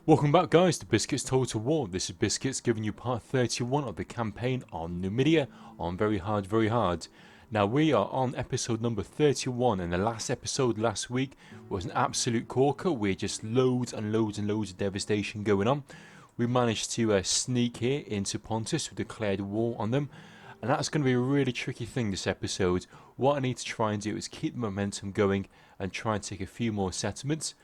Welcome back guys to Biscuits Total War. This is Biscuits giving you part 31 of the campaign on Numidia on Very Hard, Very Hard. Now we are on episode number 31 and the last episode last week was an absolute corker. We're just loads and loads and loads of devastation going on. We managed to sneak here into Pontus. We declared war on them. And that's going to be a really tricky thing this episode. What I need to try and do is keep the momentum going and try and take a few more settlements.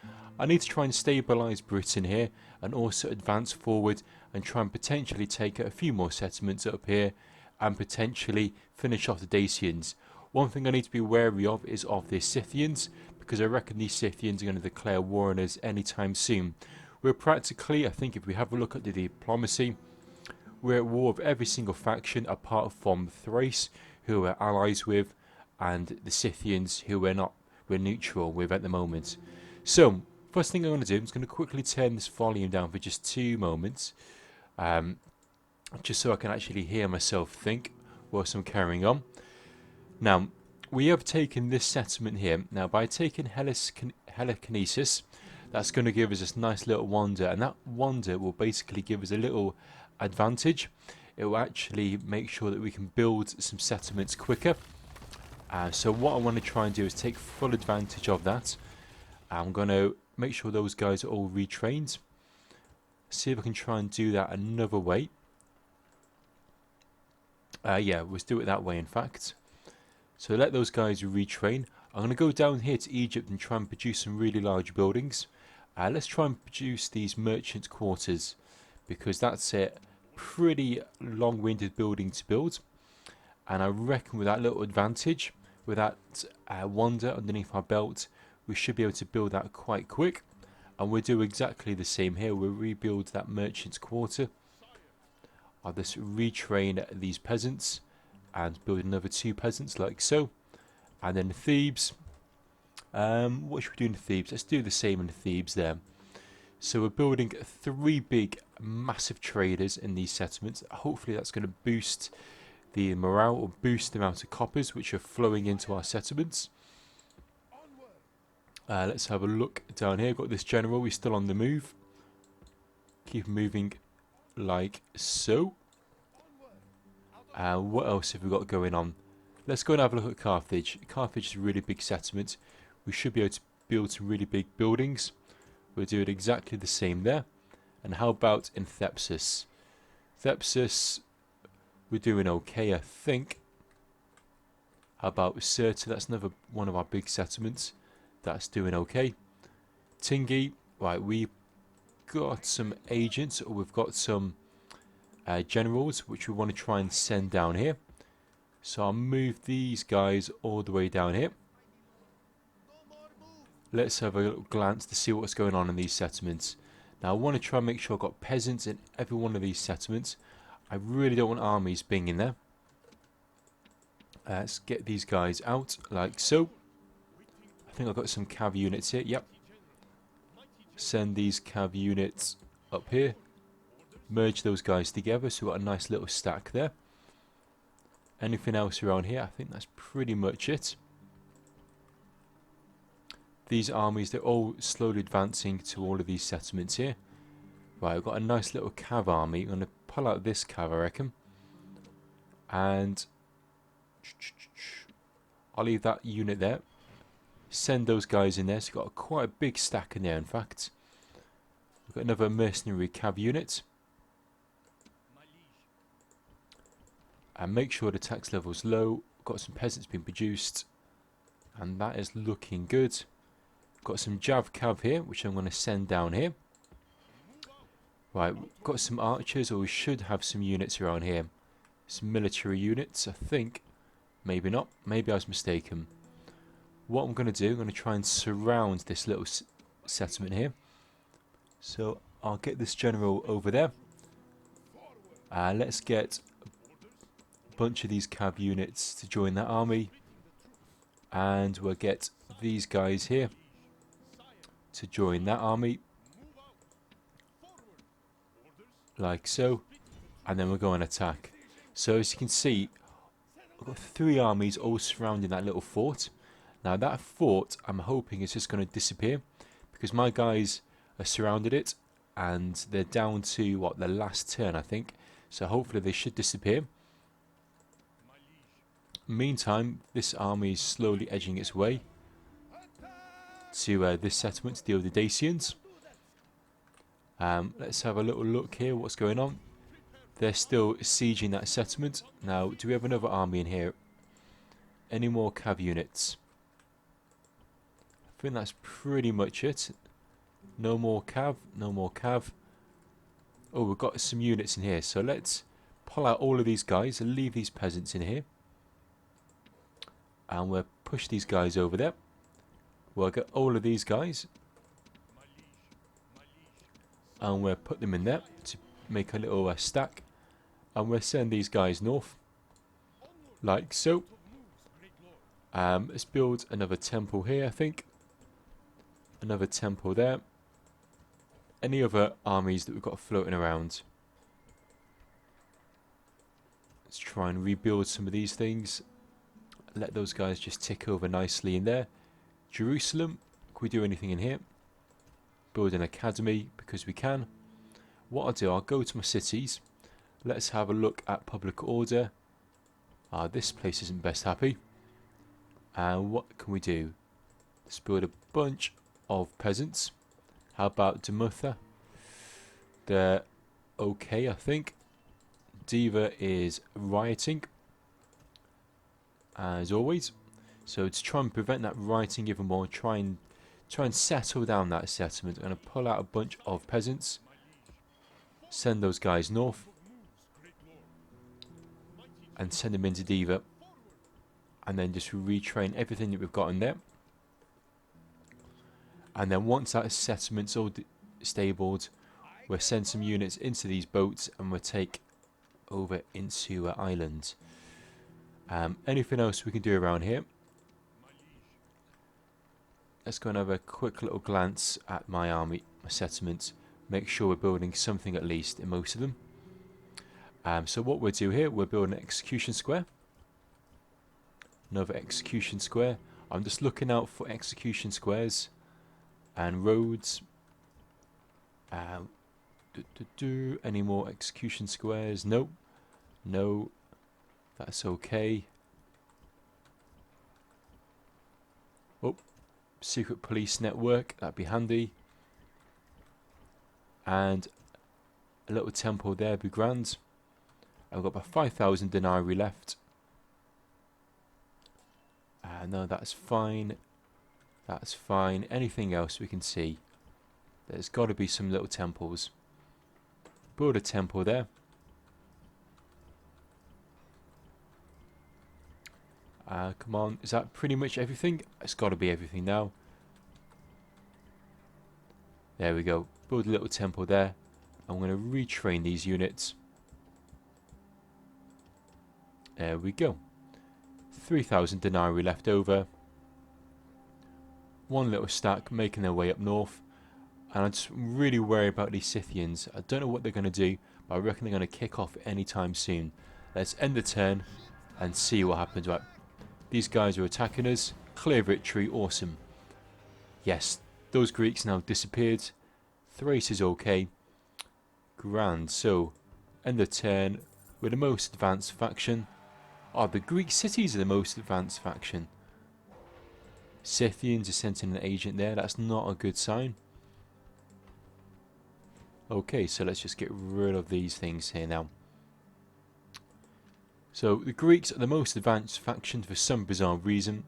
I need to try and stabilise Britain here and also advance forward and try and potentially take a few more settlements up here and potentially finish off the Dacians. One thing I need to be wary of is of the Scythians, because I reckon these Scythians are going to declare war on us anytime soon. We're practically, I think if we have a look at the diplomacy, we're at war with every single faction apart from Thrace, who we're allies with, and the Scythians, who we're neutral with at the moment. So, first thing I'm going to do, I'm just going to quickly turn this volume down for just 2 moments, just so I can actually hear myself think whilst I'm carrying on. Now, we have taken this settlement here. Now, by taking Helikinesis, that's going to give us this nice little wonder, and that wonder will basically give us a little advantage. It will actually make sure that we can build some settlements quicker. So what I want to try and do is take full advantage of that. I'm going to make sure those guys are all retrained. See if I can try and do that another way. Yeah, let's do it that way in fact. So let those guys retrain. I'm going to go down here to Egypt and try and produce some really large buildings. Let's try and produce these merchant quarters, because that's a pretty long-winded building to build. And I reckon with that little advantage, with that wonder underneath our belt, we should be able to build that quite quick. And we'll do exactly the same here. We'll rebuild that merchant's quarter. I'll just retrain these peasants and build another 2 peasants like so. And then Thebes. What should we do in Thebes? Let's do the same in Thebes there. So we're building 3 big massive traders in these settlements. Hopefully that's going to boost the morale or boost the amount of coppers which are flowing into our settlements. Let's have a look down here. Got this general, he's still on the move. Keep moving like so. What else have we got going on? Let's go and have a look at Carthage. Carthage is a really big settlement. We should be able to build some really big buildings. We'll do it exactly the same there. And how about in Thepsus? Thepsus, we're doing okay, I think. How about Sirte? That's another one of our big settlements. That's doing okay. Tingi, right, we've got some agents, or we've got some generals, which we want to try and send down here. So I'll move these guys all the way down here. Let's have a little glance to see what's going on in these settlements. Now I want to try and make sure I've got peasants in every one of these settlements. I really don't want armies being in there. Let's get these guys out like so. I think I've got some cav units here. Yep. Send these cav units up here. Merge those guys together so we've got a nice little stack there. Anything else around here? I think that's pretty much it. These armies, they're all slowly advancing to all of these settlements here. Right, I've got a nice little cav army. I'm going to pull out this cav, I reckon. And I'll leave that unit there. Send those guys in there. So we've got quite a big stack in there, in fact. We've got another mercenary cav unit. And make sure the tax level's low. Got some peasants being produced. And that is looking good. Got some Jav Cav here, which I'm going to send down here. Right, got some archers, or we should have some units around here. Some military units, I think. Maybe not. Maybe I was mistaken. What I'm going to do, I'm going to try and surround this little settlement here. So I'll get this general over there. Let's get a bunch of these Cav units to join that army. And we'll get these guys here to join that army, like so, and then we'll go and attack. So as you can see, I've got 3 armies all surrounding that little fort. Now that fort, I'm hoping is just going to disappear, because my guys have surrounded it, and they're down to what, the last turn, I think. So hopefully they should disappear. Meantime, this army is slowly edging its way to this settlement to deal with the Dacians. Let's have a little look here, what's going on. They're still sieging that settlement. Now, do we have another army in here? Any more cav units? I think that's pretty much it. No more cav, no more cav. Oh, we've got some units in here, so let's pull out all of these guys and leave these peasants in here. And we'll push these guys over there. We'll get all of these guys. And we'll put them in there to make a little stack. And we'll send these guys north. Like so. Let's build another temple here, I think. Another temple there. Any other armies that we've got floating around? Let's try and rebuild some of these things. Let those guys just tick over nicely in there. Jerusalem, can we do anything in here? Build an academy because we can. What I'll do, I'll go to my cities. Let's have a look at public order. This place isn't best happy. And what can we do? Let's build a bunch of peasants. How about Demutha? They're okay, I think. Diva is rioting, as always. So to try and prevent that rioting even more, try and settle down that settlement. I'm going to pull out a bunch of peasants, send those guys north, and send them into Diva, and then just retrain everything that we've got in there. And then once that settlement's all stabled, we'll send some units into these boats and we'll take over into Ireland. Anything else we can do around here? Let's go and have a quick little glance at my army, my settlements. Make sure we're building something at least in most of them. So what we'll do here, we'll build an execution square. Another execution square. I'm just looking out for execution squares and roads. Any more execution squares? Nope. No. That's okay. Oh, secret police network. That'd be handy. And a little temple there would be grand. I've got about 5,000 denarii left. No, that's fine. That's fine. Anything else we can see? There's got to be some little temples. Build a temple there. Come on. Is that pretty much everything? It's got to be everything now. There we go. Build a little temple there. I'm going to retrain these units. There we go. 3,000 denarii left over. One little stack making their way up north. And I'm just really worried about these Scythians. I don't know what they're going to do, but I reckon they're going to kick off anytime soon. Let's end the turn and see what happens. Right, these guys are attacking us. Clear victory, awesome. Yes, those Greeks now disappeared. Thrace is okay. Grand. So, end the turn. We're the most advanced faction. The Greek cities are the most advanced faction. Scythians are sent in an agent there. That's not a good sign. Okay, so let's just get rid of these things here now. So the Greeks are the most advanced faction for some bizarre reason,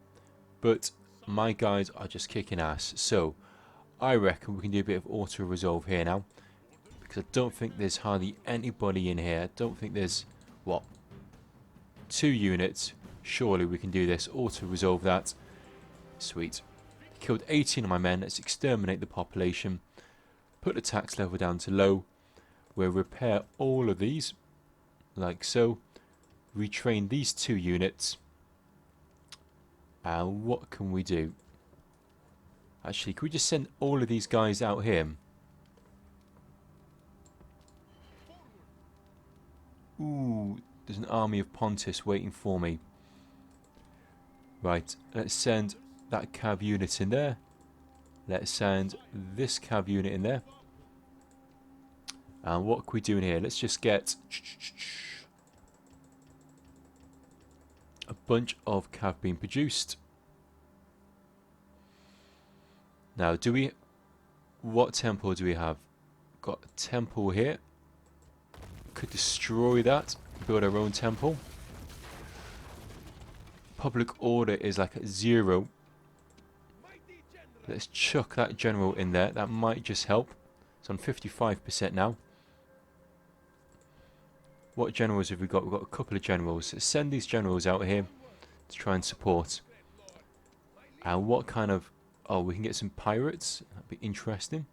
but my guys are just kicking ass. So I reckon we can do a bit of auto resolve here now, because I don't think there's hardly anybody in here. I don't think there's, what, 2 units. Surely we can do this. Auto resolve that. Sweet. Killed 18 of my men. Let's exterminate the population. Put the tax level down to low. We'll repair all of these, like so. Retrain these 2 units. And what can we do? Actually, can we just send all of these guys out here? Ooh, there's an army of Pontus waiting for me. Right, let's send that cav unit in there. Let's send this cav unit in there. And what are we doing here? Let's just get a bunch of cav being produced. Now, what temple do we have? Got a temple here. Could destroy that. Build our own temple. Public order is like at 0. Let's chuck that general in there. That might just help. It's on 55% now. What generals have we got? We've got a couple of generals. Let's send these generals out here to try and support. And what kind of... Oh, we can get some pirates. That'd be interesting.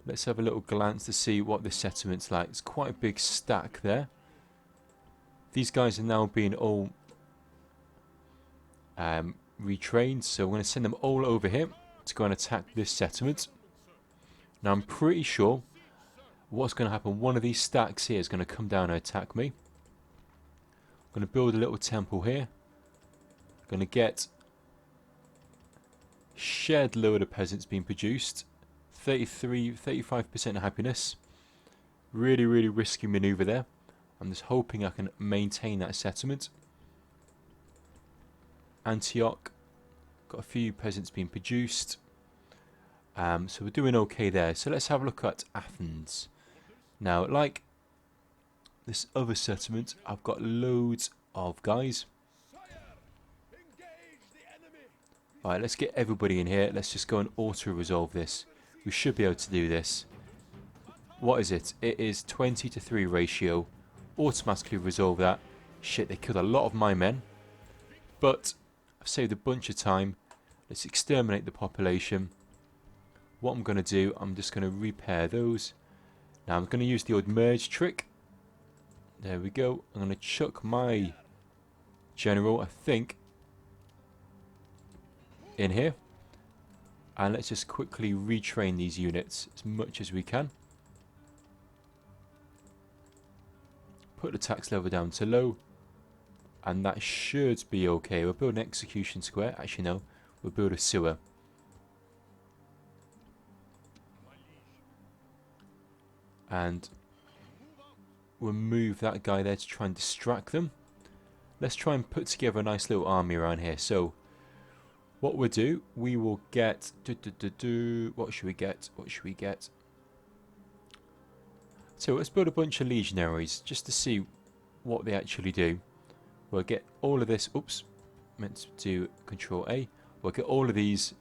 Let's have a little glance to see what this settlement's like. It's quite a big stack there. These guys are now being all retrained, so we're going to send them all over here to go and attack this settlement. Now I'm pretty sure what's going to happen, one of these stacks here is going to come down and attack me. I'm going to build a little temple here. I'm going to get shed load of peasants being produced. 35% happiness. Really, really risky maneuver there. I'm just hoping I can maintain that settlement. Antioch. Got a few peasants being produced. So we're doing okay there. So let's have a look at Athens. Now, like this other settlement, I've got loads of guys. Alright, let's get everybody in here. Let's just go and auto-resolve this. We should be able to do this. What is it? It is 20-3 ratio. Automatically resolve that. Shit, they killed a lot of my men. But I've saved a bunch of time. Let's exterminate the population. What I'm going to do, I'm just going to repair those. Now I'm going to use the old merge trick. There we go. I'm going to chuck my general, I think, in here. And let's just quickly retrain these units as much as we can. Put the tax level down to low. And that should be okay. We'll build an execution square. Actually, no. We'll build a sewer. And we'll move that guy there to try and distract them. Let's try and put together a nice little army around here. So, what we'll do, we will get... What should we get? What should we get? So let's build a bunch of legionaries just to see what they actually do. We'll get all of this... Oops. Meant to do Control A. We'll get all of these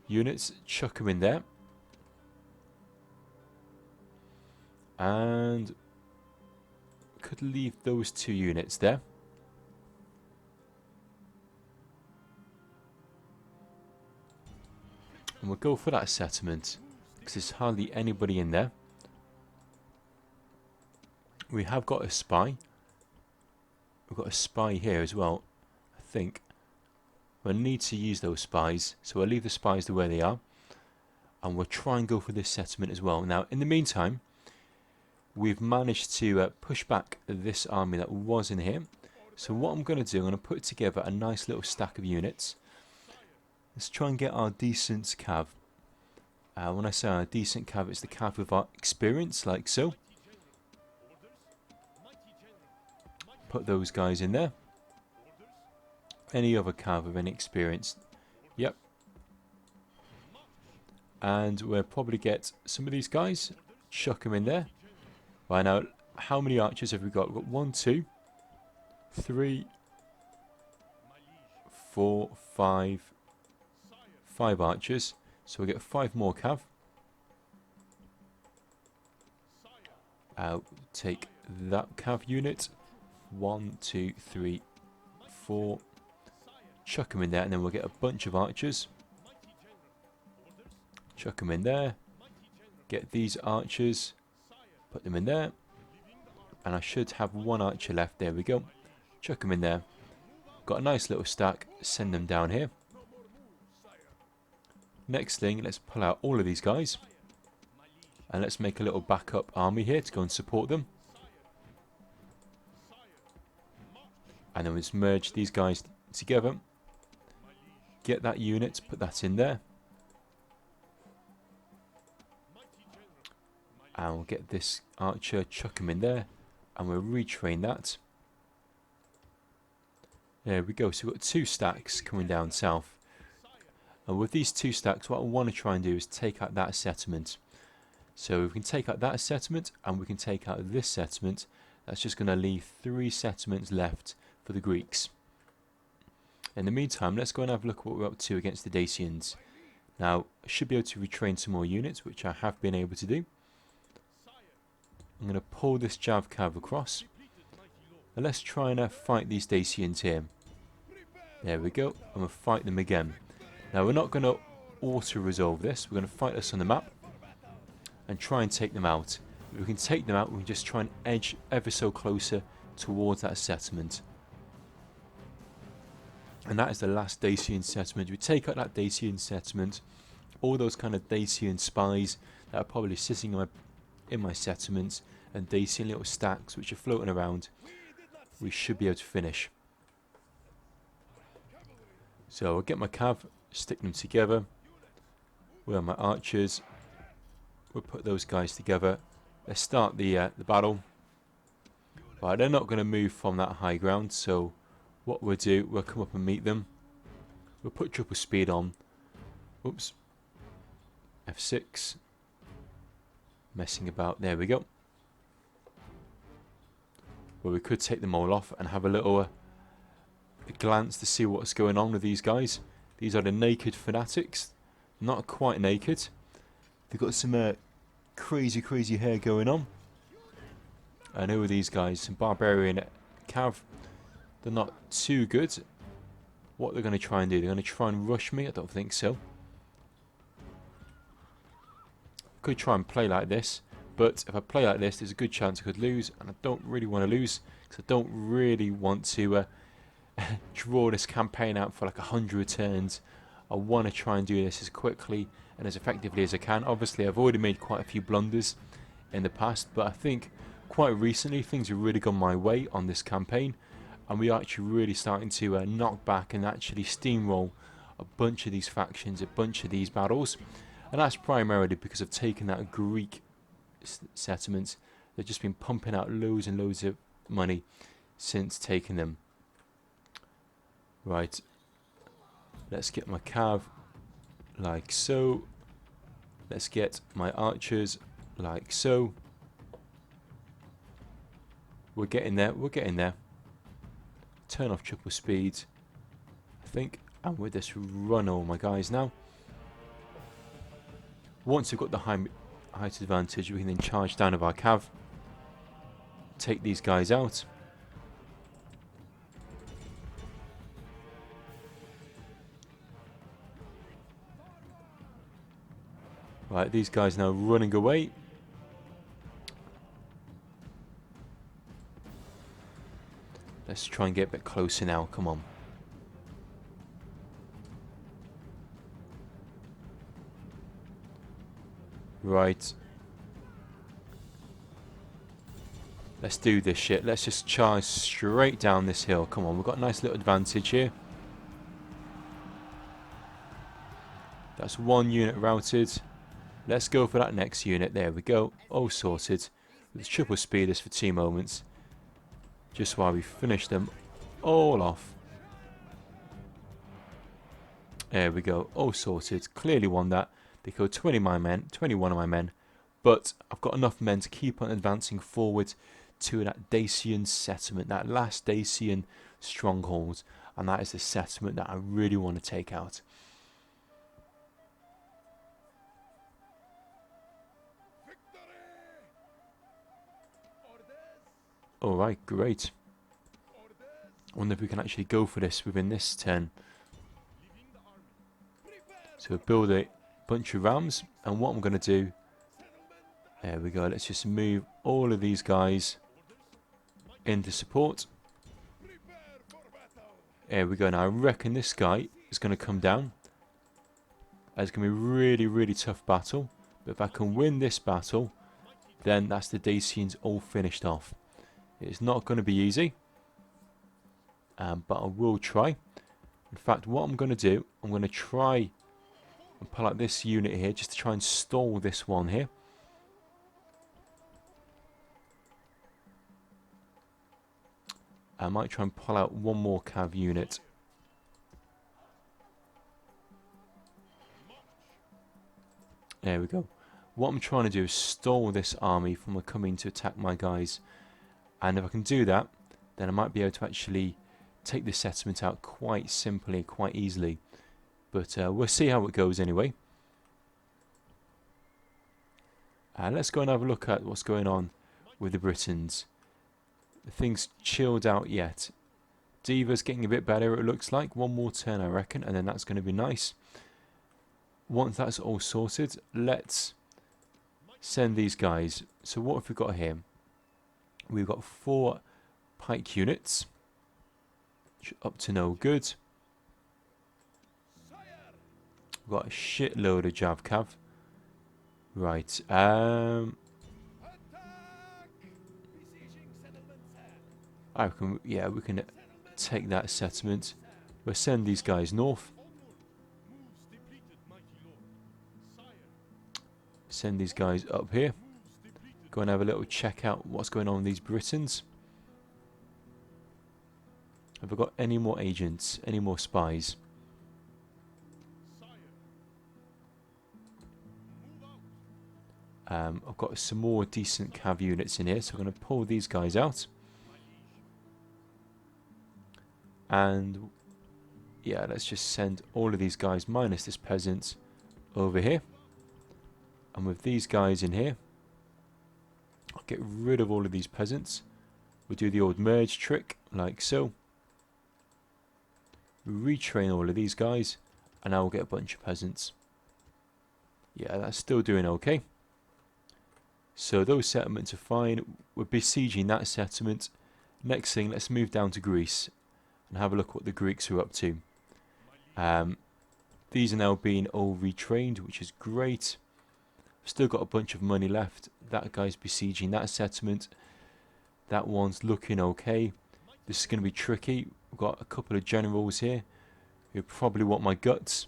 units, chuck them in there. And could leave those 2 units there. And we'll go for that settlement, because there's hardly anybody in there. We have got a spy. We've got a spy here as well, I think. We'll need to use those spies, so we'll leave the spies the way they are. And we'll try and go for this settlement as well. Now, in the meantime, we've managed to push back this army that was in here. So what I'm going to do, I'm going to put together a nice little stack of units. Let's try and get our decent cav. When I say our decent cav, it's the cav with our experience, like so. Put those guys in there. Any other cav with any experience? Yep. And we'll probably get some of these guys. Chuck them in there. Right now, how many archers have we got? We've got 1, 2, 3, 4, 5 archers. So we'll get 5 more cav. I'll take that cav unit. 1, 2, 3, 4. Chuck them in there, and then we'll get a bunch of archers. Chuck them in there. Get these archers. Put them in there. And I should have 1 archer left. There we go. Chuck them in there. Got a nice little stack. Send them down here. Next thing, let's pull out all of these guys. And let's make a little backup army here to go and support them. And then we'll just merge these guys together. Get that unit, put that in there. And we'll get this archer, chuck him in there, and we'll retrain that. There we go. So we've got 2 stacks coming down south. And with these 2 stacks, what I want to try and do is take out that settlement. So we can take out that settlement, and we can take out this settlement. That's just going to leave 3 settlements left for the Greeks. In the meantime, let's go and have a look at what we're up to against the Dacians. Now, I should be able to retrain some more units, which I have been able to do. I'm going to pull this Jav Cav across. And let's try and fight these Dacians here. There we go. I'm going to fight them again. Now, we're not going to auto-resolve this. We're going to fight this on the map and try and take them out. If we can take them out, we can just try and edge ever so closer towards that settlement. And that is the last Dacian settlement. We take out that Dacian settlement, all those kind of Dacian spies that are probably sitting in my settlements, and Dacian little stacks which are floating around, we should be able to finish. So I'll get my cav, stick them together. Where are my archers? We'll put those guys together. Let's start the battle. Right, they're not going to move from that high ground, so what we'll do, we'll come up and meet them. We'll put triple speed on. Oops. F6. Messing about. There we go. Well, we could take them all off and have a little glance to see what's going on with these guys. These are the naked fanatics. Not quite naked. They've got some crazy hair going on. And who are these guys? Some barbarian cav. They're not too good. What they're going to try and do? They're going to try and rush me? I don't think so. Could try and play like this, but if I play like this, there's a good chance I could lose, and I don't really want to lose because I don't really want to draw this campaign out for like 100 turns. I want to try and do this as quickly and as effectively as I can. Obviously, I've already made quite a few blunders in the past, but I think quite recently things have really gone my way on this campaign. And we are actually really starting to knock back and actually steamroll a bunch of these factions, a bunch of these battles. And that's primarily because I've taken that Greek settlement. They've just been pumping out loads and loads of money since taking them. Right. Let's get my cav like so. Let's get my archers like so. We're getting there. We're getting there. Turn off triple speed, I think, and we'll just run all my guys now. Once we've got the height advantage, we can then charge down with our cav, take these guys out. Right, these guys now running away. Let's try and get a bit closer now, come on. Right. Let's do this shit. Let's just charge straight down this hill. Come on, we've got a nice little advantage here. That's 1 unit routed. Let's go for that next unit. There we go. All sorted. Let's triple speed this for 2 moments. Just while we finish them all off. There we go. All sorted. Clearly won that. They killed 20 of my men, 21 of my men. But I've got enough men to keep on advancing forward to that Dacian settlement. That last Dacian stronghold. And that is the settlement that I really want to take out. Alright, great. I wonder if we can actually go for this within this turn. So we'll build a bunch of rams, and what I'm going to do, there we go, let's just move all of these guys into support. There we go. Now I reckon this guy is going to come down. It's going to be a really tough battle, but if I can win this battle, then that's the Dacians all finished off. It's not going to be easy, but I will try. In fact, what I'm going to do, I'm going to try and pull out this unit here just to try and stall this one here. I might try and pull out one more cav unit. There we go. What I'm trying to do is stall this army from coming to attack my guys. And if I can do that, then I might be able to actually take this settlement out quite simply, quite easily. But we'll see how it goes anyway. Let's go and have a look at what's going on with the Britons. Things chilled out yet. Diva's getting a bit better, it looks like. One more turn, I reckon, and then that's going to be nice. Once that's all sorted, let's send these guys. So what have we got here? We've got 4 pike units. Up to no good. We've got a shitload of Jav Cav. Right. We can take that settlement. We'll send these guys north. Send these guys up here. Go and have a little check out what's going on with these Britons. Have I got any more agents? Any more spies? I've got some more decent cav units in here, so I'm going to pull these guys out. And yeah, let's just send all of these guys minus this peasant over here. And with these guys in here, I'll get rid of all of these peasants. We'll do the old merge trick, like so. Retrain all of these guys, and now we'll get a bunch of peasants. Yeah, that's still doing okay. So those settlements are fine. We're besieging that settlement. Next thing, let's move down to Greece and have a look what the Greeks are up to. These are now being all retrained, which is great. Still got a bunch of money left. That guy's besieging that settlement. That one's looking okay. This is going to be tricky. We've got a couple of generals here who probably want my guts.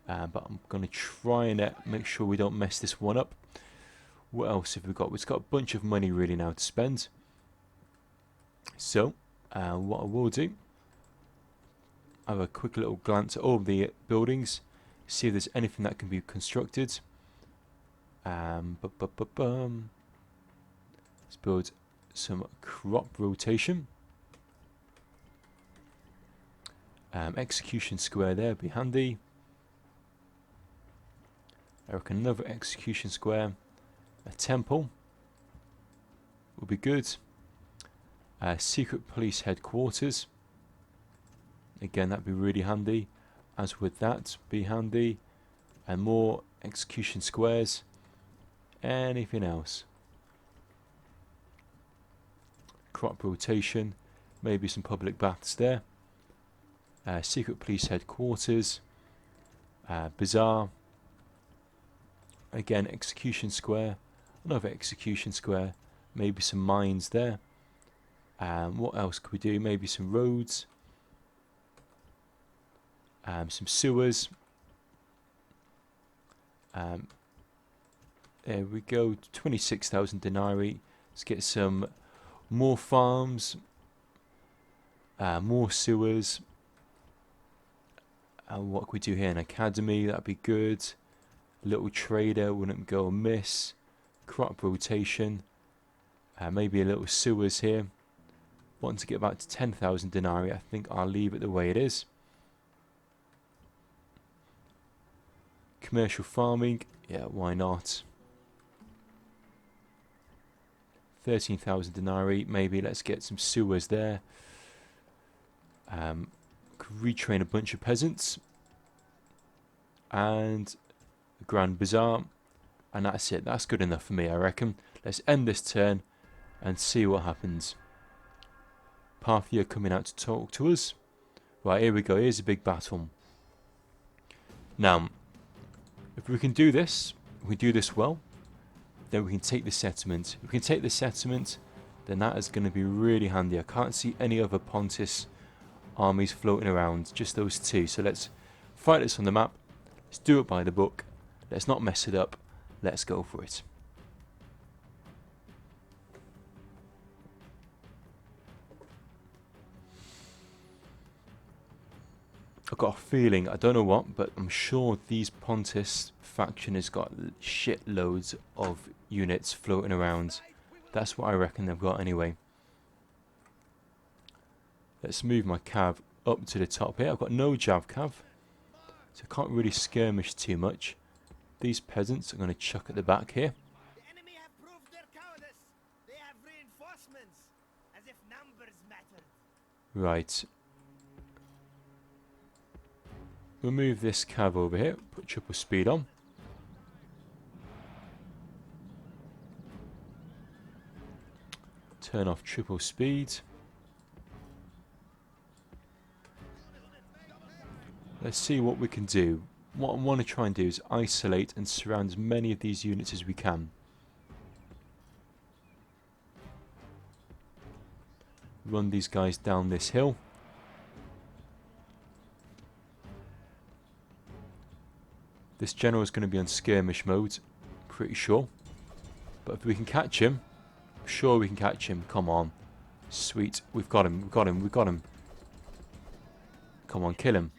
But I'm going to try and make sure we don't mess this one up. What else have we got? We've got a bunch of money really now to spend. So, what I will do, have a quick little glance at all the buildings, see if there's anything that can be constructed. Let's build some crop rotation. Execution square there would be handy. I reckon another execution square. A temple would be good. Secret police headquarters. Again, that'd be really handy. As with that, be handy. And more execution squares. Anything else? Crop rotation. Maybe some public baths there. Secret police headquarters. Bazaar. Again, execution square. Another execution square. Maybe some mines there. What else could we do? Maybe some roads. Some sewers. There we go. 26,000 denarii. Let's get some more farms. More sewers. What could we do here? An academy. That'd be good. Little trader wouldn't go amiss. Crop rotation. Maybe a little sewers here. Want to get back to 10,000 denarii. I think I'll leave it the way it is. Commercial farming. Yeah, why not? 13,000 denarii. Maybe let's get some sewers there. Retrain a bunch of peasants. And a grand bazaar. And that's it. That's good enough for me, I reckon. Let's end this turn and see what happens. Parthia coming out to talk to us. Right, here we go. Here's a big battle. Now, if we can do this, if we do this well, then we can take the settlement. If we can take the settlement, then that is going to be really handy. I can't see any other Pontus armies floating around, just those two. So let's fight this on the map. Let's do it by the book. Let's not mess it up. Let's go for it. I've got a feeling, I don't know what, but I'm sure these Pontus faction has got shitloads of units floating around. That's what I reckon they've got anyway. Let's move my cav up to the top here. I've got no jav cav, so I can't really skirmish too much. These peasants are going to chuck at the back here. The enemy have proved their cowardice. They have reinforcements, as if numbers mattered. Right. We'll move this cav over here, put triple speed on. Turn off triple speed. Let's see what we can do. What I want to try and do is isolate and surround as many of these units as we can. Run these guys down this hill. This general is going to be on skirmish mode, pretty sure. But if we can catch him, I'm sure we can catch him. Come on. Sweet. We've got him. We've got him. We've got him. Come on, kill him.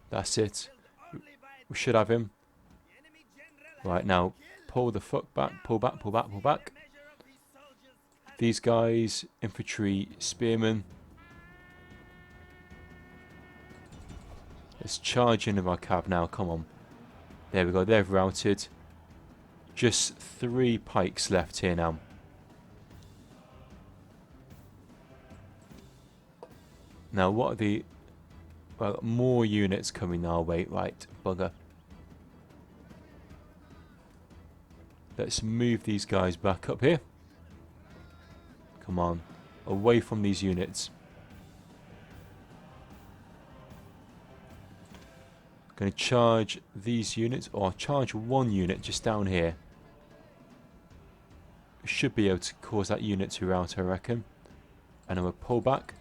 That's it. We should have him. Right, now, pull the fuck back. Pull back, pull back, pull back. These guys, infantry, spearmen. Let's charge into our cav now, come on. There we go, they've routed. Just 3 pikes left here now. Now, what are the... Well, more units coming our way. Right, bugger. Let's move these guys back up here. Come on. Away from these units. Going to charge these units, or charge 1 unit just down here. Should be able to cause that unit to rout, I reckon. And then we'll pull back.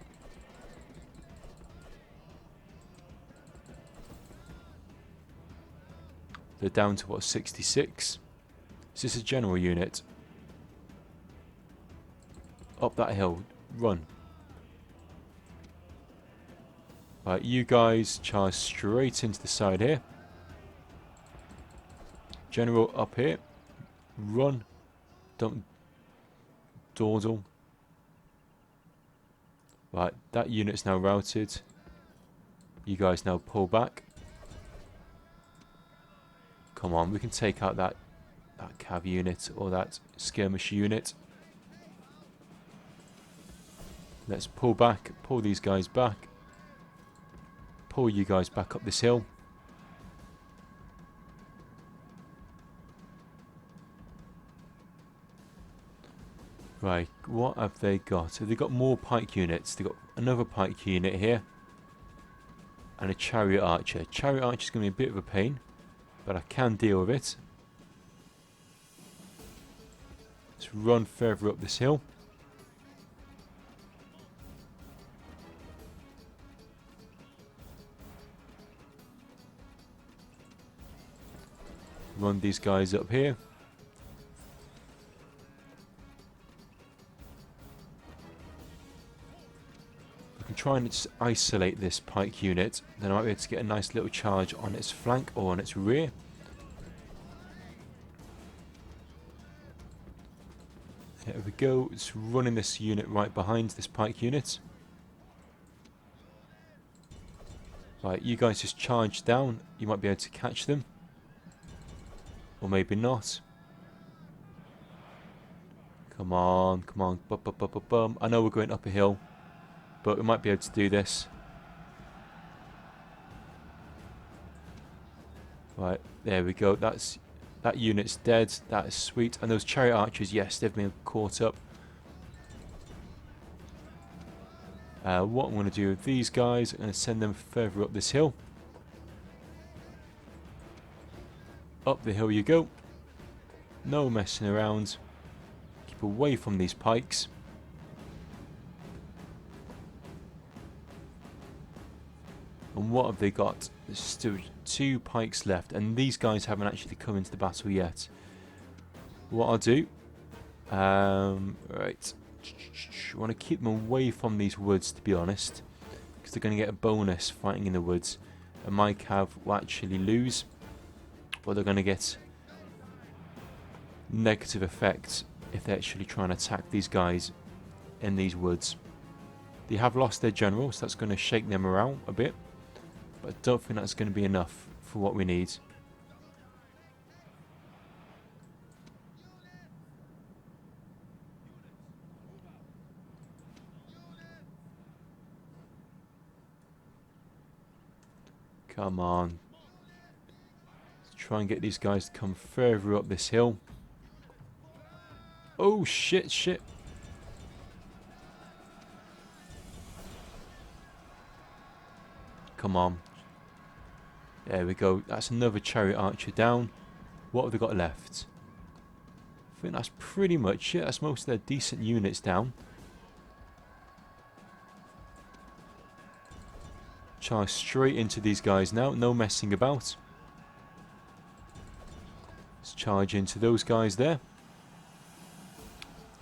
They're down to what, 66? Is this a general unit? Up that hill. Run. Right, you guys charge straight into the side here. General up here. Run. Don't dawdle. Right, that unit's now routed. You guys now pull back. Come on, we can take out that cav unit or that skirmish unit. Let's pull back, pull these guys back. Pull you guys back up this hill. Right, what have they got? Have they got more pike units? They've got another pike unit here. And a chariot archer. Chariot archer is going to be a bit of a pain, but I can deal with it. Let's run further up this hill. Run these guys up here. I can try and just isolate this pike unit, then I might be able to get a nice little charge on its flank or on its rear. There we go, it's running this unit right behind this pike unit. Right, you guys just charge down, you might be able to catch them. Or maybe not. Come on, come on. Bum. I know we're going up a hill, but we might be able to do this. Right, there we go. That unit's dead. That is sweet. And those chariot archers, yes, they've been caught up. What I'm going to do with these guys, I'm going to send them further up this hill. Up the hill you go. No messing around. Keep away from these pikes. And what have they got? There's still 2 pikes left, and these guys haven't actually come into the battle yet. What I'll do, right, I want to keep them away from these woods, to be honest, because they're going to get a bonus fighting in the woods. And my cav will actually lose, but they're going to get negative effects if they're actually trying to attack these guys in these woods. They have lost their general, so that's going to shake them around a bit, but I don't think that's going to be enough for what we need. Come on. Let's try and get these guys to come further up this hill. Oh, shit. Come on. There we go. That's another chariot archer down. What have they got left? I think that's pretty much it. That's most of their decent units down. Charge straight into these guys now. No messing about. Let's charge into those guys there.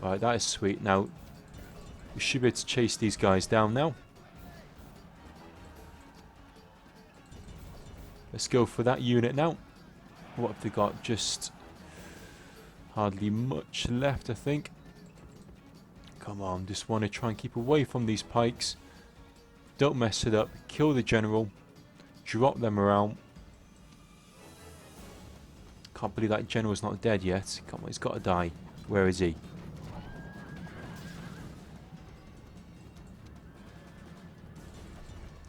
Right, that is sweet. Now, we should be able to chase these guys down now. Let's go for that unit now. What have they got? Just hardly much left, I think. Come on, just want to try and keep away from these pikes. Don't mess it up. Kill the general. Drop them around. Can't believe that general's not dead yet. Come on, he's got to die. Where is he?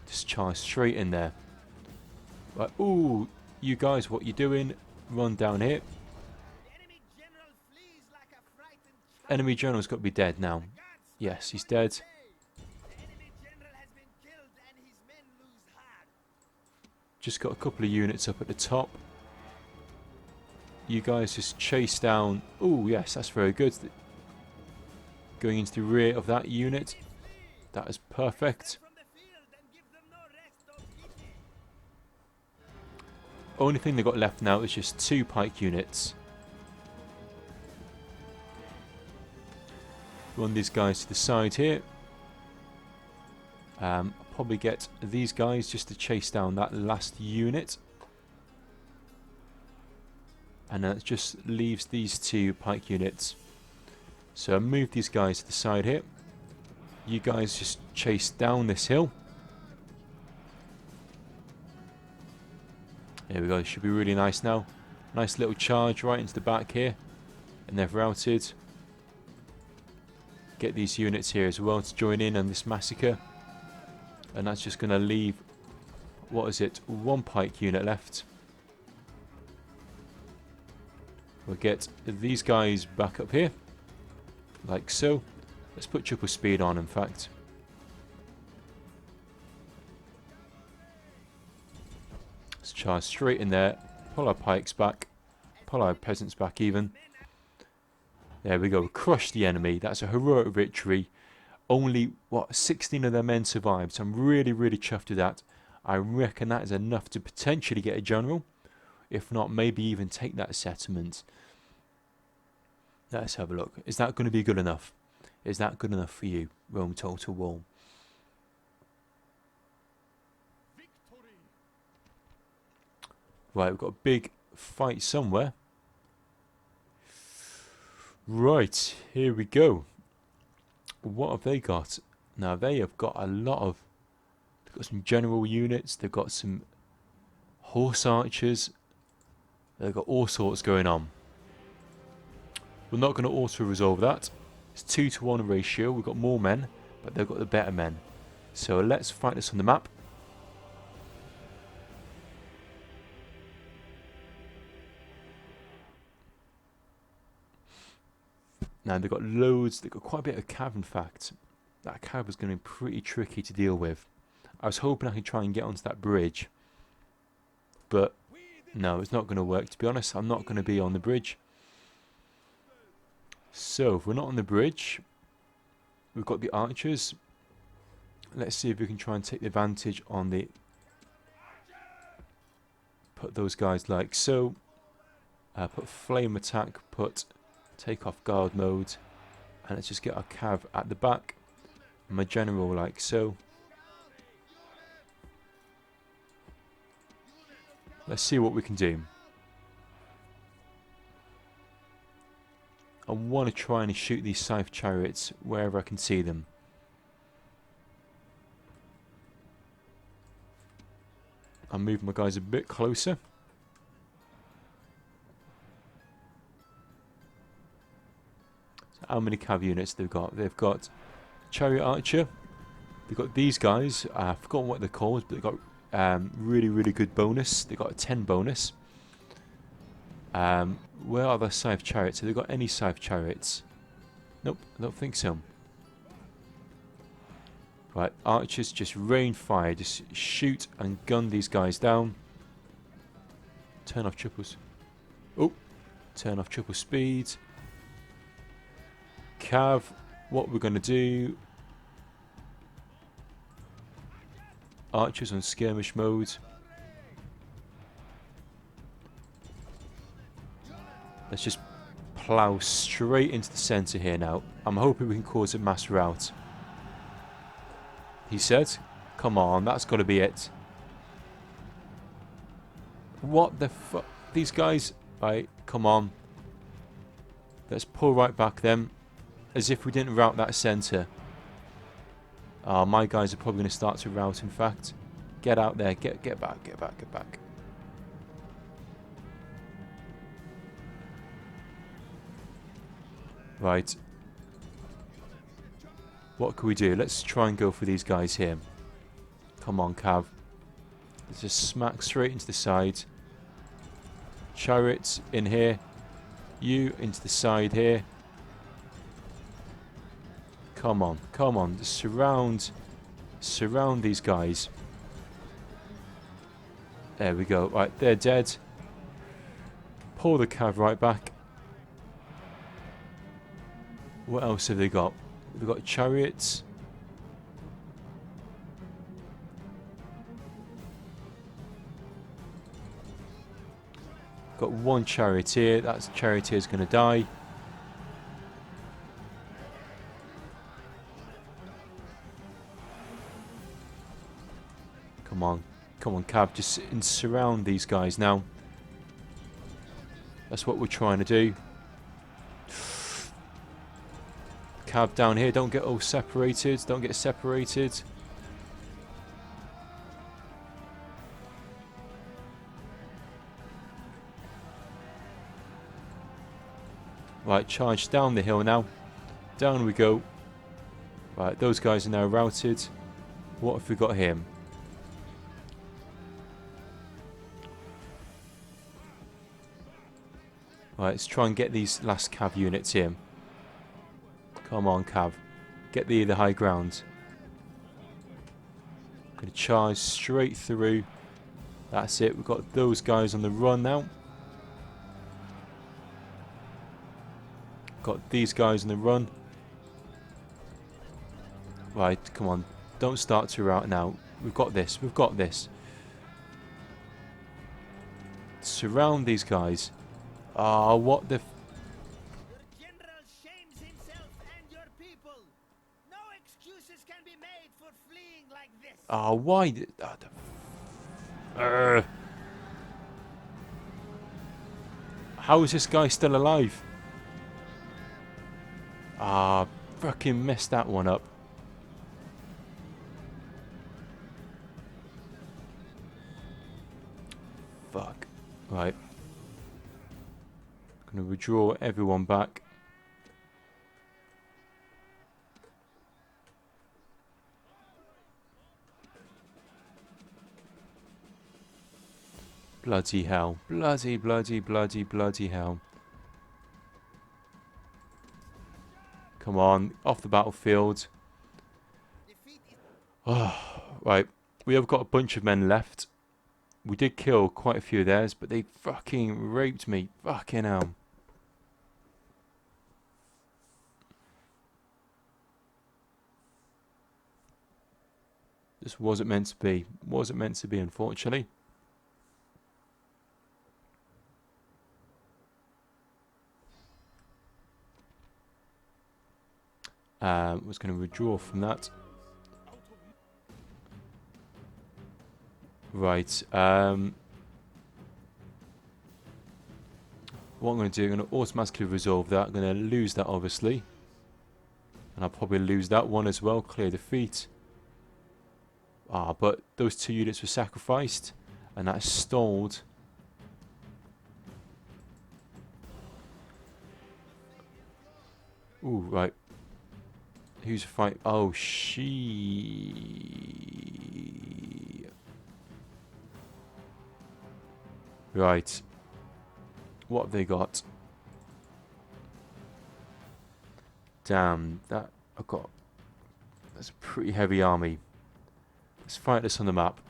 Just charge straight in there. Right, ooh, you guys, what you doing? Run down here. Enemy general's got to be dead now. Yes, he's dead. Just got a couple of units up at the top. You guys just chase down. Oh, yes, that's very good. Going into the rear of that unit. That is perfect. Only thing they've got left now is just 2 pike units. Run these guys to the side here. I'll probably get these guys just to chase down that last unit. And then it just leaves these 2 pike units. So I'll move these guys to the side here. You guys just chase down this hill. There we go, it should be really nice now. Nice little charge right into the back here. And they've routed. Get these units here as well to join in on this massacre. And that's just going to leave, what is it, 1 pike unit left. We'll get these guys back up here. Like so. Let's put triple speed on, in fact. Let's charge straight in there. Pull our pikes back. Pull our peasants back even. There we go. Crush the enemy. That's a heroic victory. Only, what, 16 of their men survived. So I'm really, really chuffed with that. I reckon that is enough to potentially get a general. If not, maybe even take that settlement. Let's have a look. Is that going to be good enough? Is that good enough for you, Rome Total War? Right, we've got a big fight somewhere. Right, here we go. What have they got? Now, they have got a lot of... They've got some general units. They've got some horse archers. They've got all sorts going on. We're not going to auto-resolve that. It's 2-to-1 ratio. We've got more men, but they've got the better men. So let's fight this on the map. Now they've got loads, they've got quite a bit of cav in fact. That cav is going to be pretty tricky to deal with. I was hoping I could try and get onto that bridge. But no, it's not going to work, to be honest. I'm not going to be on the bridge. So if we're not on the bridge, we've got the archers. Let's see if we can try and take the advantage on the... Put those guys like so. Put flame attack, put... Take off guard mode, and let's just get our cav at the back. My general like so. Let's see what we can do. I want to try and shoot these scythe chariots wherever I can see them. I'll move my guys a bit closer. So how many cav units they've got? They've got chariot archer. They've got these guys. I've forgotten what they're called, but they've got really, really good bonus. They've got a 10 bonus. Where are the scythe chariots? Have they got any scythe chariots? Nope, I don't think so. Right, archers just rain fire, just shoot and gun these guys down. Turn off triples. Oh, turn off triple speed. Cav, what we're going to do. Archers on skirmish mode. Let's just plough straight into the centre here now. I'm hoping we can cause a mass rout. He said, come on, that's got to be it. What the fuck? These guys, right, come on. Let's pull right back then. As if we didn't rout that centre. My guys are probably going to start to rout, in fact. Get out there, get back, get back, get back. Right. What can we do? Let's try and go for these guys here. Come on, Cav. Let's just smack straight into the side. Chariots in here. You into the side here. Come on, come on. Just surround these guys. There we go. Right, they're dead. Pull the Cav right back. What else have they got? They've got chariots. Got one charioteer. That charioteer's going to die. Come on. Come on, Cav. Just surround these guys now. That's what we're trying to do. Cav down here. Don't get all separated. Don't get separated. Right, charge down the hill now. Down we go. Right, those guys are now routed. What have we got here? Right, let's try and get these last Cav units here. Come on, Cav. Get the high ground. Gonna charge straight through. That's it. We've got those guys on the run now. Got these guys on the run. Right, come on. Don't start to rout now. We've got this. We've got this. Surround these guys. Ah, what the... Your general shames himself and your people. No excuses can be made for fleeing like this. Ah, why... How is this guy still alive? Ah, fucking messed that one up. Fuck. Right. Gonna withdraw everyone back. Bloody hell. Bloody, bloody, bloody, bloody hell. Come on, off the battlefield. Oh, right, we have got a bunch of men left. We did kill quite a few of theirs, but they fucking raped me. Fucking hell. This wasn't meant to be. Wasn't meant to be, unfortunately. Was going to withdraw from that. Right. what I'm going to do, I'm going to automatically resolve that. I'm going to lose that, obviously. And I'll probably lose that one as well. Clear defeat. Ah, but those 2 units were sacrificed. And that stalled. Ooh, right. Who's fight? Oh, she. Right. What have they got? Damn, that I've got. That's a pretty heavy army. Let's fight this on the map.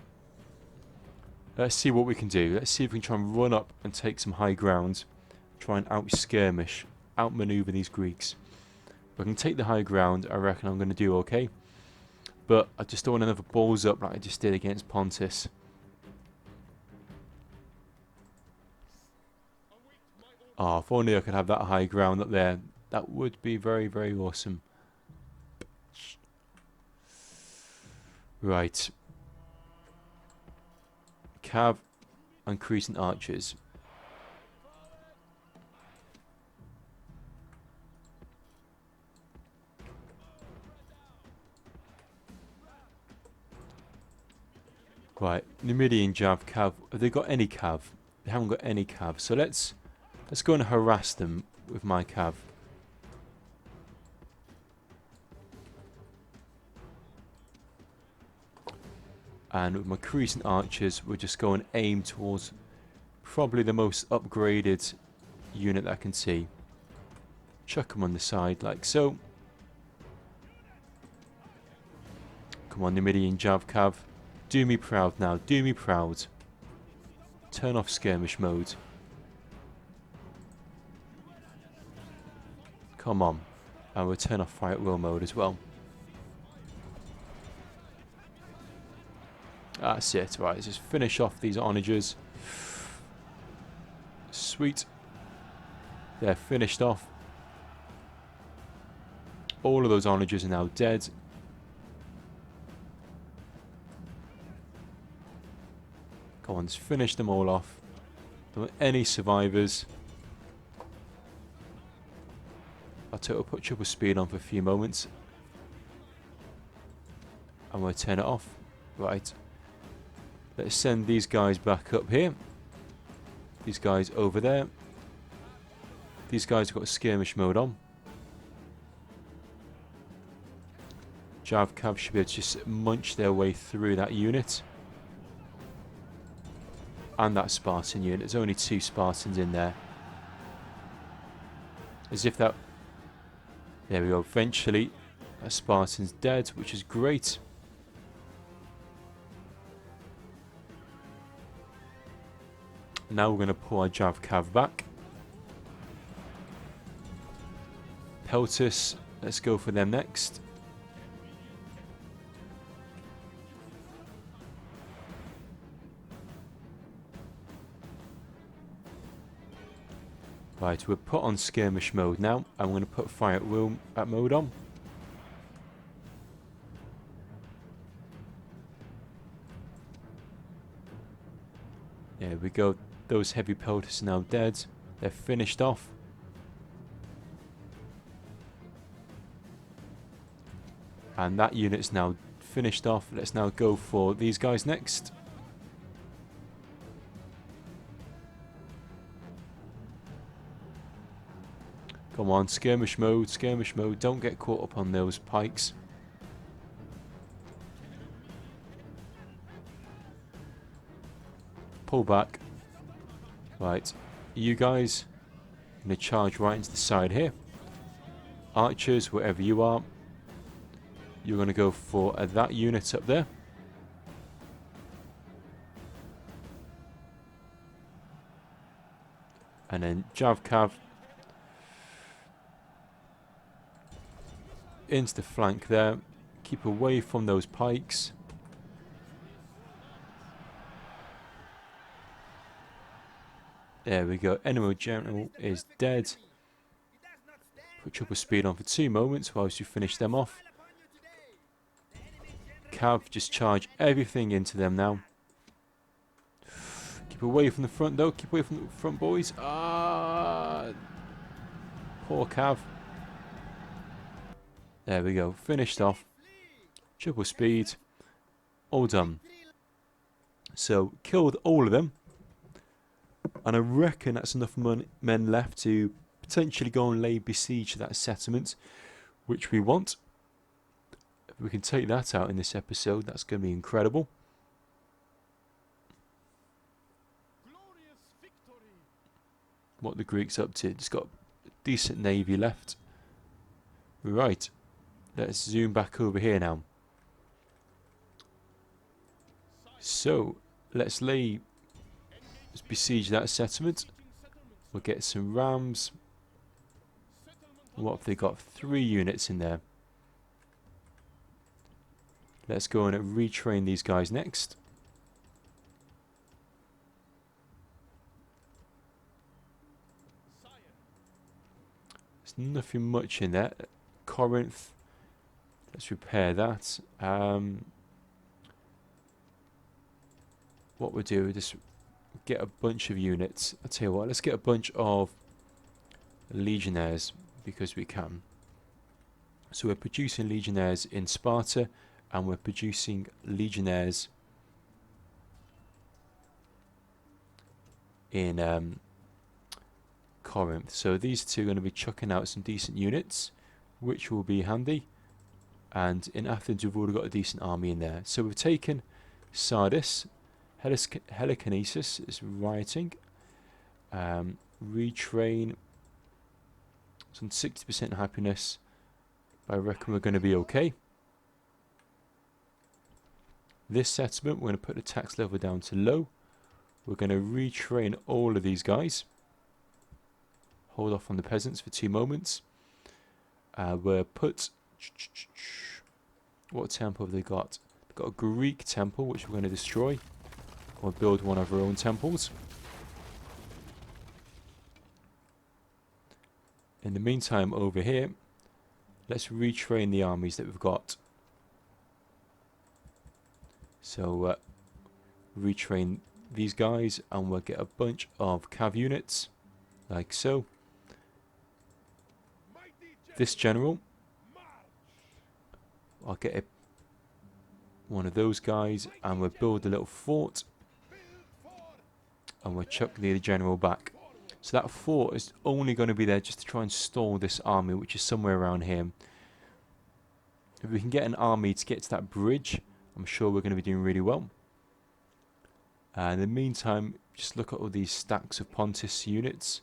Let's see what we can do. Let's see if we can try and run up and take some high ground. Try and out-skirmish, outmaneuver these Greeks. If I can take the high ground, I reckon I'm going to do okay. But I just don't want another balls up like I just did against Pontus. Ah, if only I could have that high ground up there. That would be very, very awesome. Right. Cav and Crescent archers. Right, Numidian Jav, Cav. Have they got any Cav? They haven't got any Cav. So let's go and harass them with my Cav. And with my Crescent archers, we're just going to aim towards probably the most upgraded unit that I can see. Chuck them on the side like so. Come on, Numidian Jav, Cav. Do me proud now. Do me proud. Turn off skirmish mode. Come on. And we'll turn off fire at will mode as well. That's it. Right, let's just finish off these onagers. Sweet. They're finished off. All of those onagers are now dead. Go on, let's finish them all off. Don't want any survivors. I'll put triple speed on for a few moments. And we'll turn it off. Right. Let's send these guys back up here. These guys over there. These guys have got skirmish mode on. Jav Cav should be able to just munch their way through that unit. And that Spartan unit. There's only 2 Spartans in there. As if that... There we go. Eventually, a Spartan's dead, which is great. Now we're going to pull our Jav Cav back. Pontus, let's go for them next. Right, we're put on skirmish mode now. I'm going to put fire at will mode on. There we go. Those heavy pelters are now dead. They're finished off. And that unit's now finished off. Let's now go for these guys next. Come on, skirmish mode, skirmish mode. Don't get caught up on those pikes. Pull back. Right, you guys, I'm going to charge right into the side here. Archers, wherever you are, you're going to go for that unit up there. And then Jav Cav into the flank there. Keep away from those pikes. There we go. Enemy General is dead. Put triple speed on for 2 moments whilst you finish them off. Cav, just charge everything into them now. Keep away from the front though. Keep away from the front, boys. Ah! Poor Cav. There we go. Finished off. Triple speed. All done. So, killed all of them. And I reckon that's enough men left to potentially go and lay besiege to that settlement, which we want. If we can take that out in this episode, that's going to be incredible. What the Greeks up to? It's got a decent navy left. Right. Let's zoom back over here now. So, let's besiege that settlement. We'll get some rams. What have they got? 3 units in there. Let's go and retrain these guys next. There's nothing much in there. Corinth. Let's repair that. What we'll do is just get a bunch of units. I'll tell you what, let's get a bunch of legionnaires because we can. So we're producing legionnaires in Sparta and we're producing legionnaires in Corinth. So these two are going to be chucking out some decent units, which will be handy. And in Athens we've already got a decent army in there. So we've taken Sardis. Helikinesis is rioting. Retrain. Some 60% happiness. But I reckon we're going to be okay. This settlement, we're going to put the tax level down to low. We're going to retrain all of these guys. Hold off on the peasants for 2 moments. We'll put... What temple have they got? They've got a Greek temple, which we're going to destroy. We'll build one of our own temples. In the meantime, over here, let's retrain the armies that we've got. So, retrain these guys, and we'll get a bunch of cav units, like so. This general, I'll get one of those guys, and we'll build a little fort. And we'll chuck the general back. So that fort is only going to be there just to try and stall this army, which is somewhere around here. If we can get an army to get to that bridge, I'm sure we're going to be doing really well. In the meantime, just look at all these stacks of Pontus units.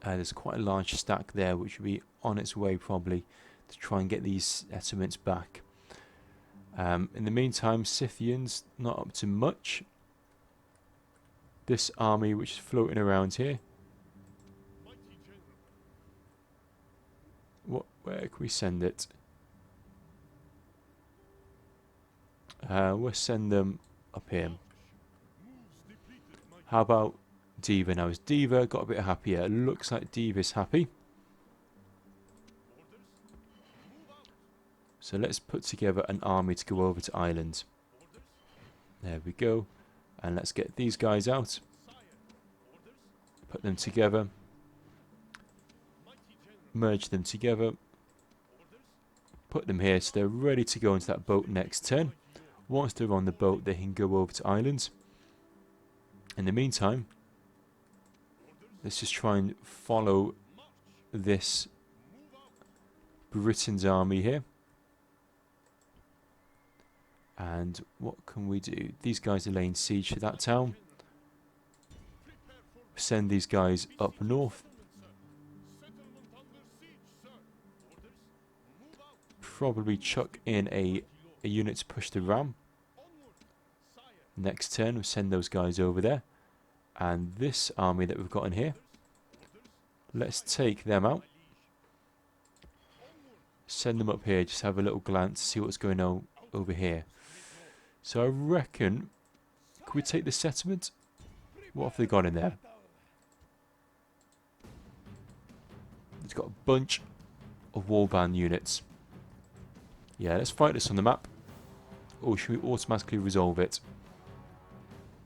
There's quite a large stack there, which will be on its way probably to try and get these settlements back. In the meantime, Scythians, not up to much. This army which is floating around here. Where can we send it? We'll send them up here. How about Diva? Now, is Diva got a bit happier? It looks like Diva's happy. So let's put together an army to go over to Ireland. There we go. And let's get these guys out. Put them together. Merge them together. Put them here so they're ready to go into that boat next turn. Once they're on the boat, they can go over to Ireland. In the meantime, let's just try and follow this Britain's army here. And what can we do? These guys are laying siege to that town. Send these guys up north. Probably chuck in a unit to push the ram. Next turn, we'll send those guys over there. And this army that we've got in here, let's take them out. Send them up here, just have a little glance, see what's going on over here. So I reckon, could we take the settlement? What have they got in there? It's got a bunch of warband units. Yeah, let's fight this on the map. Or should we automatically resolve it?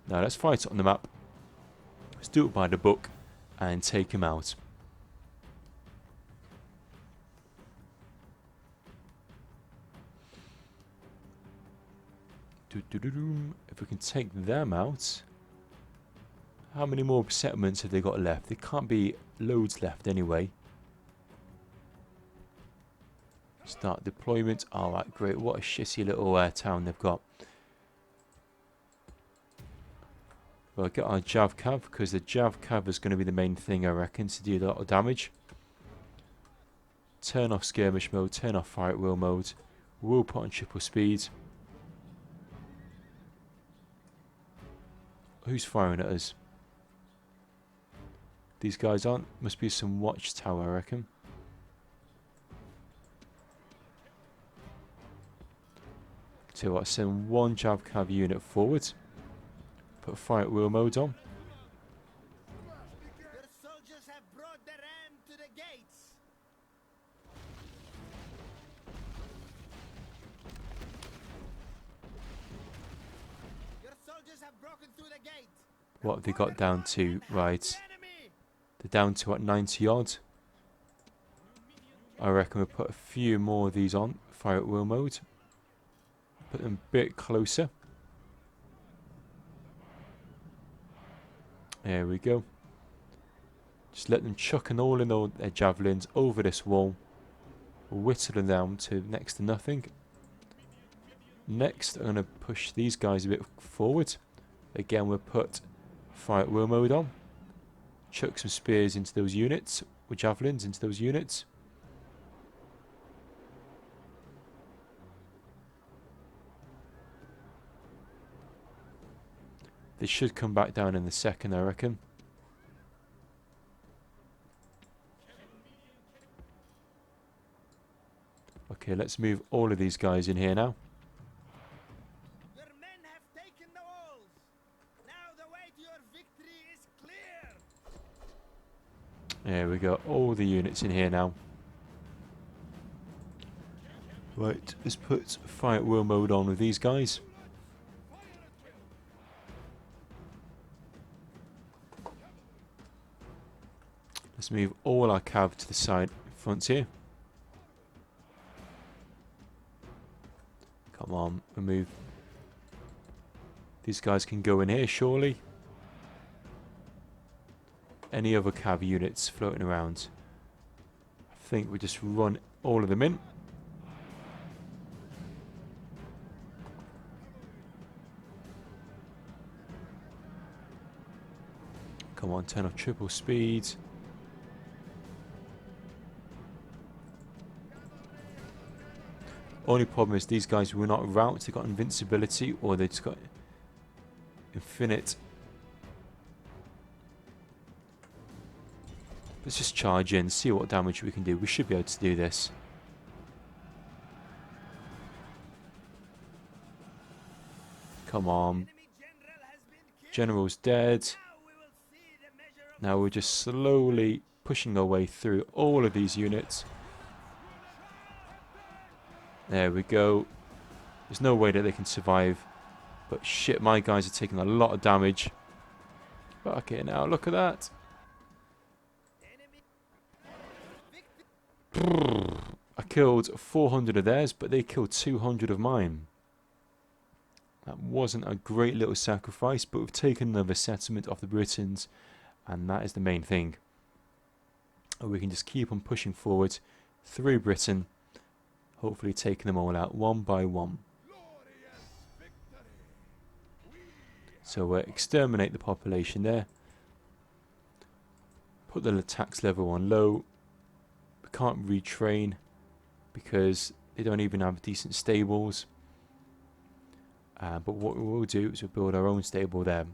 No, let's fight it on the map. Let's do it by the book and take him out. If we can take them out. How many more settlements have they got left? There can't be loads left anyway. Start deployment. Alright, great. What a shitty little town they've got. We'll get our Jav Cav, because the Jav Cav is going to be the main thing, I reckon, to do a lot of damage. Turn off skirmish mode, turn off fire at will mode. We'll put on triple speed. Who's firing at us? These guys aren't. Must be some watchtower, I reckon. So what, send one Jav Cav unit forward. Put fire at will mode on. Your soldiers have brought the ram to the gates. Your soldiers have broken through the gate. What have they got down to? Right. Enemy. They're down to what, 90 odd? I reckon we'll put a few more of these on. Fire at will mode. Put them a bit closer. There we go. Just let them chuck and all in all their javelins over this wall. Whittle them down to next to nothing. Next, I'm going to push these guys a bit forward. Again, we'll put fire at will mode on. Chuck some spears into those units, or javelins into those units. They should come back down in the second, I reckon. Okay, let's move all of these guys in here now. Your men have taken the walls. Now the way to your victory is clear. There we go, all the units in here now. Right, let's put fire at will mode on with these guys. Let's move all our cav to the side front here. Come on, we'll move. These guys can go in here, surely. Any other cav units floating around? I think we just run all of them in. Come on, turn off triple speed. Only problem is these guys were not rout, they got invincibility, or they just got infinite. Let's just charge in, see what damage we can do. We should be able to do this. Come on. Enemy general has been killed. General's dead. Now we will see the measure of Now we're just slowly pushing our way through all of these units. There we go. There's no way that they can survive. But shit, my guys are taking a lot of damage. Okay, now look at that. enemy. I killed 400 of theirs, but they killed 200 of mine. That wasn't a great little sacrifice, but we've taken another settlement off the Britons, and that is the main thing. And we can just keep on pushing forward through Britain, hopefully taking them all out one by one. So we'll exterminate the population there. Put the tax level on low. We can't retrain because they don't even have decent stables. But what we will do is we'll build our own stable there.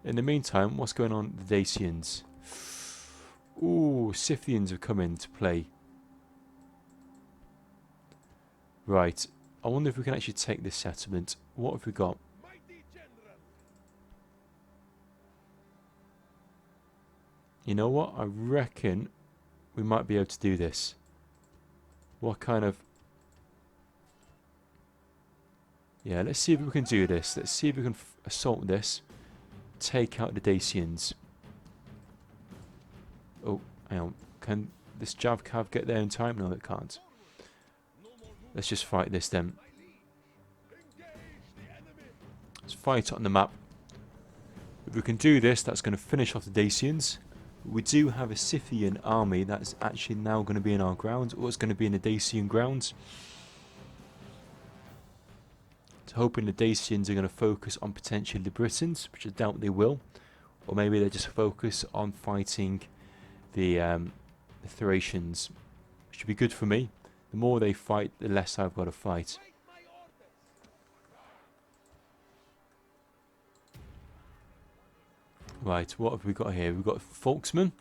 In the meantime, what's going on with the Dacians? Ooh, Scythians have come into play. Right, I wonder if we can actually take this settlement. What have we got? You know what? I reckon we might be able to do this. What kind of... Yeah, let's see if we can do this. Let's see if we can assault this. Take out the Dacians. Oh, hang on. Can this Jav Cav get there in time? No, it can't. Let's just fight this then. Let's fight on the map. If we can do this, that's going to finish off the Dacians. We do have a Scythian army that's actually now going to be in our grounds, or it's going to be in the Dacian grounds. So hoping the Dacians are going to focus on potentially the Britons, which I doubt they will. Or maybe they just focus on fighting the Thracians, which would be good for me. The more they fight, the less I've got to fight. Right, what have we got here? We've got Folksmen.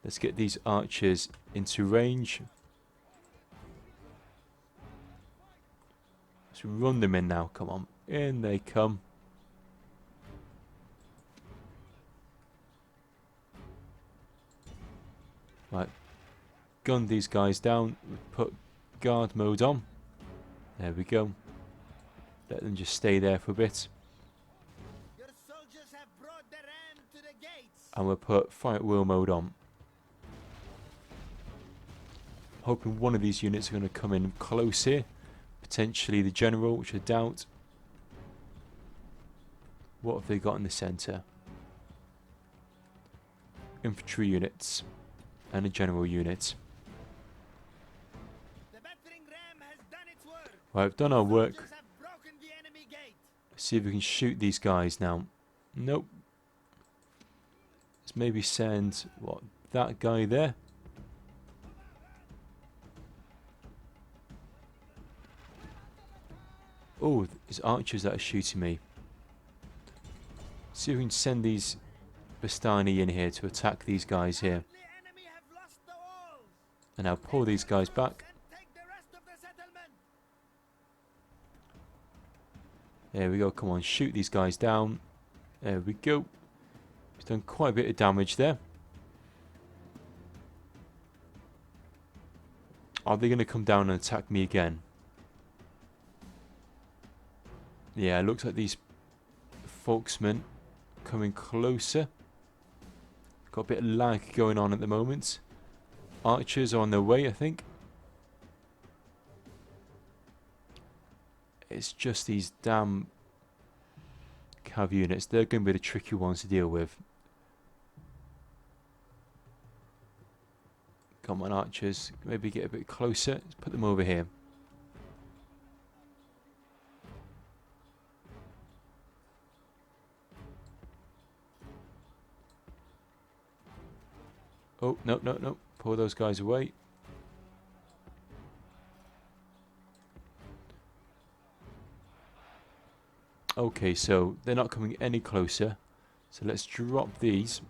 Let's get these archers into range. Let's run them in now, come on. In they come. Right, gun these guys down. Put guard mode on. There we go. Let them just stay there for a bit. Your soldiers have brought the ram to the gates. And we'll put fight wheel mode on. Hoping one of these units are going to come in close here. Potentially the general, which I doubt. What have they got in the centre? Infantry units. And a general unit. The battering ram has done its work. Right, we've done our work. Soldiers have broken the enemy gate. Let's see if we can shoot these guys now. Nope. Let's maybe send, what, that guy there. Oh, there's archers that are shooting me. See if we can send these Bastani in here to attack these guys here. The enemy have lost the walls. And I'll pull these guys back. And take the rest of the settlement. There we go, come on, shoot these guys down. There we go. He's done quite a bit of damage there. Are they going to come down and attack me again? Yeah, it looks like these Folksmen coming closer. Got a bit of lag going on at the moment. Archers are on their way, I think. It's just these damn cav units. They're going to be the tricky ones to deal with. Come on, archers. Maybe get a bit closer. Let's put them over here. Oh, no, no, no. Pull those guys away. Okay, so they're not coming any closer. So let's drop these.